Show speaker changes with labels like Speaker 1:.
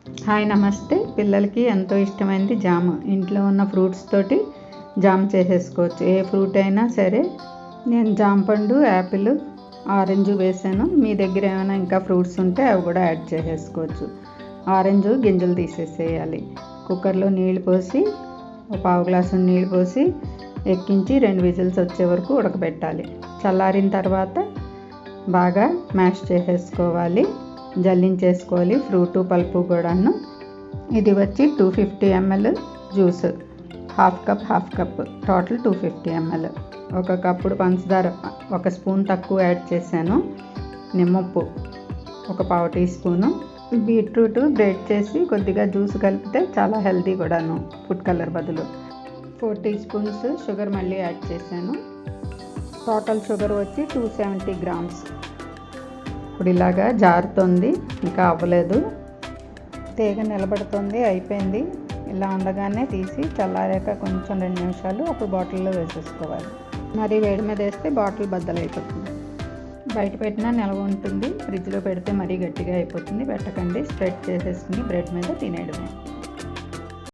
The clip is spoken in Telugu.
Speaker 1: హాయ్ నమస్తే. పిల్లలకి ఎంతో ఇష్టమైనది జామ్. ఇంట్లో ఉన్న ఫ్రూట్స్ తోటి జామ్ చేసేసుకోవచ్చు. ఏ ఫ్రూట్ అయినా సరే. నేను జామ పండు, యాపిల్, ఆరెంజ్ వేసాను. మీ దగ్గర ఏమైనా ఇంకా ఫ్రూట్స్ ఉంటే అవి కూడా యాడ్ చేసేసుకోవచ్చు. ఆరెంజ్ గింజలు తీసేసేయాలి. కుక్కర్లో నీళ్ళు పోసి పావు గ్లాసు నీళ్ళు పోసి ఎక్కించి 2 విజిల్స్ వచ్చే వరకు ఉడకబెట్టాలి. చల్లారిన తర్వాత బాగా మ్యాష్ చేసేసుకోవాలి, జల్లించేసుకోవాలి ఫ్రూటు పల్పు కూడాను. ఇది వచ్చి 250 ml juice, half cup total 250 ml. ఒక కప్పుడు పంచదార 1 స్పూన్ తక్కువ యాడ్ చేశాను. నిమ్మప్పు 1 పావు టీ స్పూను. బీట్రూట్ గ్రేట్ చేసి కొద్దిగా జ్యూస్ కలిపితే చాలా హెల్తీ కూడాను, ఫుడ్ కలర్ బదులు. 4 టీ స్పూన్స్ షుగర్ మళ్ళీ యాడ్ చేశాను. టోటల్ షుగర్ వచ్చి 270 grams. ఇప్పుడు ఇలాగా జారుతుంది, ఇంకా అవ్వలేదు, తీగ నిలబడుతుంది, అయిపోయింది. ఇలా ఉండగానే తీసి చల్లారాక కొంచెం 2 నిమిషాలు అప్పుడు బాటిల్లో వేసేసుకోవాలి. మరి వేడి మీద వేస్తే బాటిల్ బద్దలైపోతుంది. బయట పెట్టినా నిల్వ ఉంటుంది, ఫ్రిడ్జ్లో పెడితే మరీ గట్టిగా అయిపోతుంది. పెట్టకండి, స్ప్రెడ్ చేసేసుకుని బ్రెడ్ మీద తినేయడమే.